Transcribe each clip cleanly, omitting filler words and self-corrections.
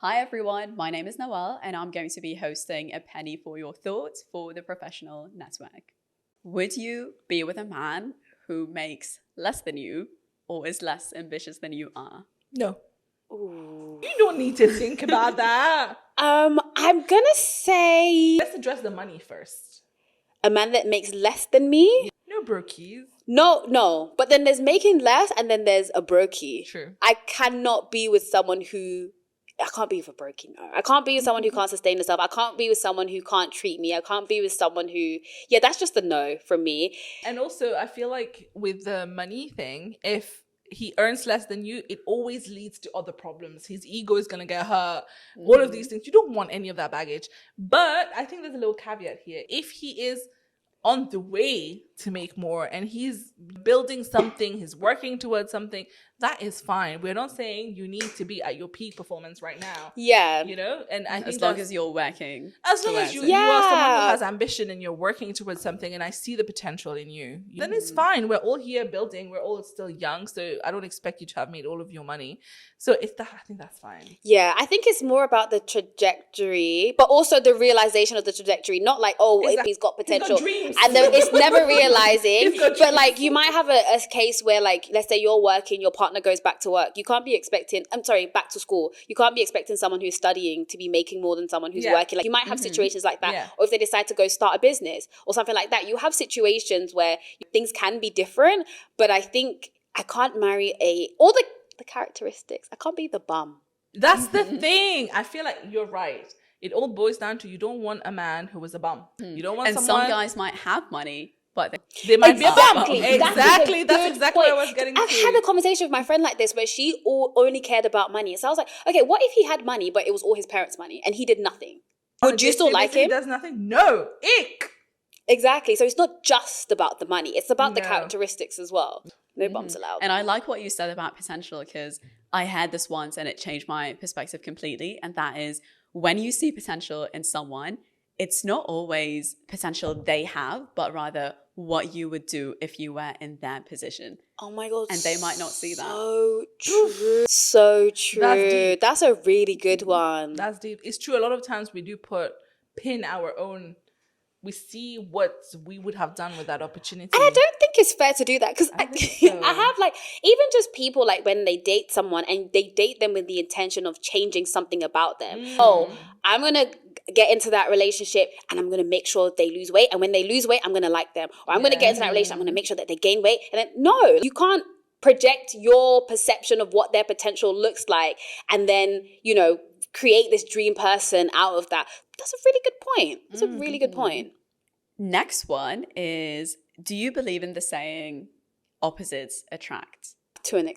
Hi everyone, my name is Nawal and I'm going to be hosting a penny for your thoughts for the Professional Network. Would you be with a man who makes less than you or is less ambitious than you are? No. Ooh. You don't need to think about that. I'm gonna say Let's address the money first. a man that makes less than me. No brokies. No. But then there's making less and then there's a brokey. True. I cannot be with someone who... I can't be with a brokey, no. I can't be with someone who can't sustain herself. I can't be with someone who can't treat me. I can't be with someone who... Yeah, that's just a no from me. And also, I feel like with the money thing, if he earns less than you, it always leads to other problems. His ego is going to get hurt. All of these things. You don't want any of that baggage. But I think there's a little caveat here. If he is on the way to make more and he's building something, he's working towards something, that is fine. We're not saying you need to be at your peak performance right now. Yeah. You know, and I think As long as you're working. as long as you are someone who has ambition and you're working towards something and I see the potential in you, then it's fine. We're all here building. We're all still young. So I don't expect you to have made all of your money. So if that, I think that's fine. Yeah, I think it's more about the trajectory, but also the realization of the trajectory. Not like, if he's got potential. He's got dreams. And then it's never realizing. He's got But dreams. like you might have a case where like, let's say you're working, your partner goes back to work. You can't be expecting, back to school. You can't be expecting someone who's studying to be making more than someone who's working. Like you might have situations like that. Yeah. Or if they decide to go start a business or something like that, you have situations where things can be different. But I think I can't marry all the characteristics. I can't be the bum. That's the thing. I feel like you're right. It all boils down to you don't want a man who is a bum. You don't want And someone... some guys might have money, but they might be a bum. Exactly. That's exactly what I was getting to. I've had a conversation with my friend like this where she only cared about money. So I was like, okay, what if he had money, but it was all his parents' money and he did nothing? Would you still like him? He does nothing? No. Ick. Exactly. So it's not just about the money. It's about the characteristics as well. No bums allowed. And I like what you said about potential because I had this once and it changed my perspective completely. And that is when you see potential in someone, it's not always potential they have, but rather what you would do if you were in their position. Oh my God. And they might not see that. So true. So true. That's deep. That's a really good one. That's deep. It's true. A lot of times we do pin our own... We see what we would have done with that opportunity. And I don't think it's fair to do that because I have like, even just people like when they date someone and they date them with the intention of changing something about them. I'm going to get into that relationship and I'm going to make sure they lose weight. And when they lose weight, I'm going to like them. Or I'm going to get into that relationship, I'm going to make sure that they gain weight. And then, no, you can't project your perception of what their potential looks like and then, create this dream person out of that. That's a really good point. That's a really good point. Next one is, do you believe in the saying opposites attract? To an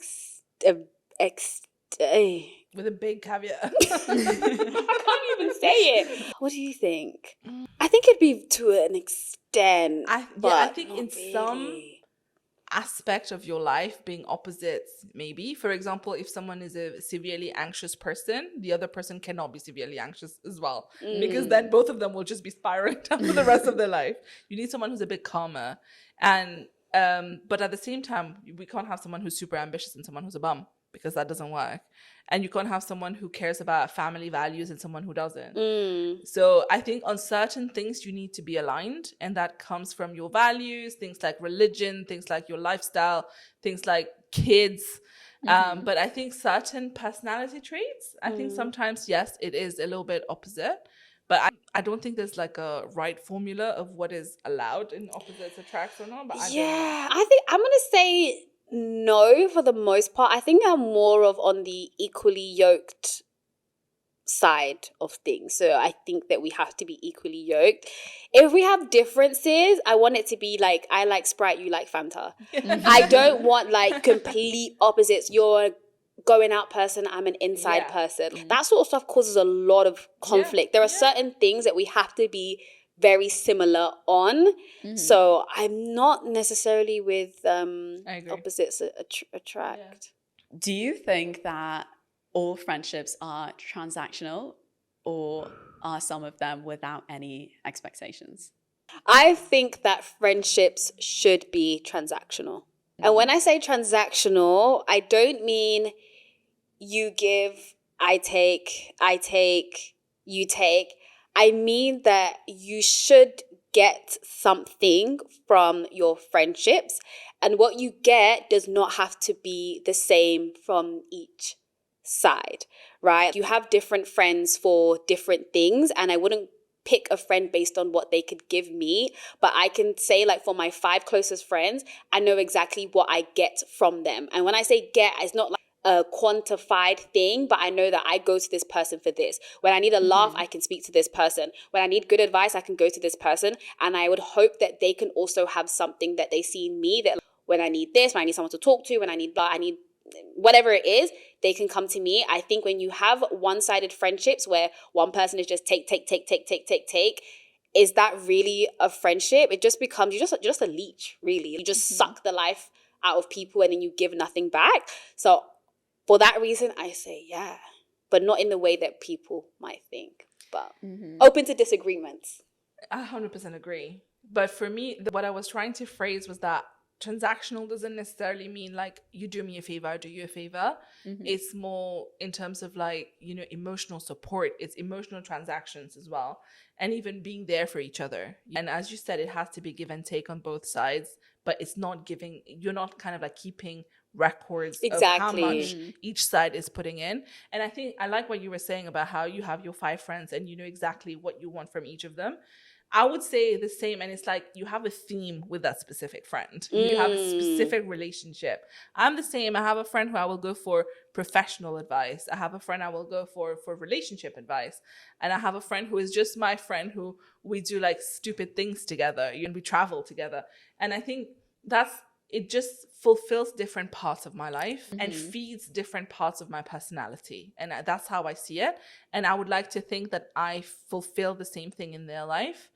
with a big caveat. I can't even say it. What do you think? I think it'd be to an extent. I think in really. some aspect of your life being opposites, maybe. For example, if someone is a severely anxious person, the other person cannot be severely anxious as well, because then both of them will just be spiraling down for the rest of their life. You need someone who's a bit calmer, and but at the same time, we can't have someone who's super ambitious and someone who's a bum, because that doesn't work. And you can't have someone who cares about family values and someone who doesn't. So I think on certain things you need to be aligned, and that comes from your values, things like religion, things like your lifestyle, things like kids. But I think certain personality traits, I think sometimes, yes, it is a little bit opposite. But I don't think there's like a right formula of what is allowed in opposites attracts or not. But I don't know. I think I'm going to say no for the most part. I think I'm more of on the equally yoked side of things. So I think that we have to be equally yoked. If we have differences, I want it to be like, I like Sprite, you like Fanta. I don't want like complete opposites. You're a going out person, I'm an inside person. That sort of stuff causes a lot of conflict. There are certain things that we have to be very similar on. So I'm not necessarily with opposites attract. Do you think that all friendships are transactional, or are some of them without any expectations? I think that friendships should be transactional. And when I say transactional, I don't mean you give I take, you take. I mean that you should get something from your friendships, and what you get does not have to be the same from each side, right? You have different friends for different things, and I wouldn't pick a friend based on what they could give me, but I can say, like, for my 5 closest friends, I know exactly what I get from them. And when I say get, it's not like a quantified thing, but I know that I go to this person for this. When I need a laugh, I can speak to this person. When I need good advice, I can go to this person. And I would hope that they can also have something that they see in me, that when I need this, when I need someone to talk to, when I need blah, I need whatever it is, they can come to me. I think when you have one-sided friendships where one person is just take, is that really a friendship? It just becomes, you're just a leech, really. You just suck the life out of people and then you give nothing back. So for that reason, I say yeah, but not in the way that people might think. But open to disagreements. I 100% agree. But for me, what I was trying to phrase was that transactional doesn't necessarily mean like you do me a favor, I do you a favor. It's more in terms of like, you know, emotional support. It's emotional transactions as well. And even being there for each other. And as you said, it has to be give and take on both sides, but it's not giving, you're not kind of like keeping records of how much each side is putting in. And I think I like what you were saying about how you have your 5 friends and you know exactly what you want from each of them. I would say the same, and it's like you have a theme with that specific friend. You have a specific relationship. I'm the same. I have a friend who I will go for professional advice. I have a friend I will go for relationship advice. And I have a friend who is just my friend who we do like stupid things together and we travel together. And I think it just fulfills different parts of my life and feeds different parts of my personality. And that's how I see it. And I would like to think that I fulfill the same thing in their life.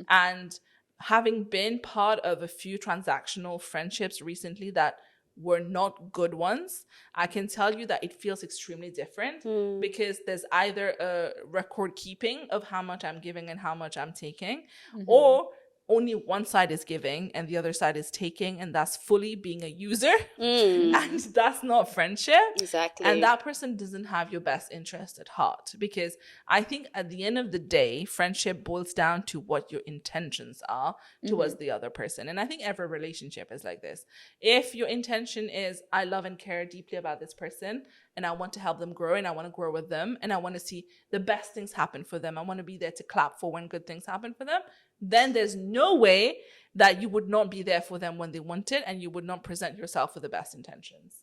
And having been part of a few transactional friendships recently that were not good ones, I can tell you that it feels extremely different because there's either a record keeping of how much I'm giving and how much I'm taking, or only one side is giving and the other side is taking, and that's fully being a user. And that's not friendship. Exactly. And that person doesn't have your best interest at heart, because I think at the end of the day, friendship boils down to what your intentions are towards the other person. And I think every relationship is like this. If your intention is, I love and care deeply about this person and I want to help them grow and I want to grow with them and I want to see the best things happen for them, I want to be there to clap for when good things happen for them, then there's no way that you would not be there for them when they want it and you would not present yourself with the best intentions.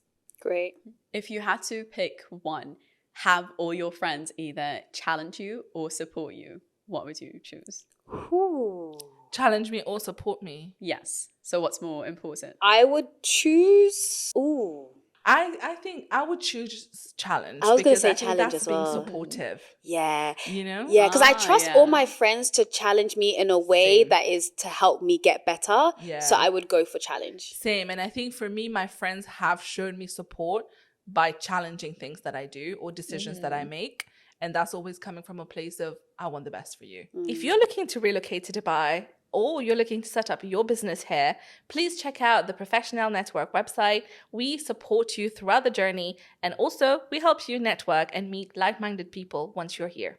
Great. If you had to pick one, have all your friends either challenge you or support you, what would you choose? Ooh. Challenge me or support me. Yes. So what's more important? I would choose... Ooh. I think I would choose challenge. I was going to say I think challenge that's as well. being supportive. Yeah. You know? Yeah, because I trust yeah. all my friends to challenge me in a way Same. that is to help me get better. Yeah. So I would go for challenge. Same. And I think for me, my friends have shown me support by challenging things that I do or decisions that I make. And that's always coming from a place of, I want the best for you. If you're looking to relocate to Dubai, or you're looking to set up your business here, please check out the ProfessionElle Network website. We support you throughout the journey, and also we help you network and meet like-minded people once you're here.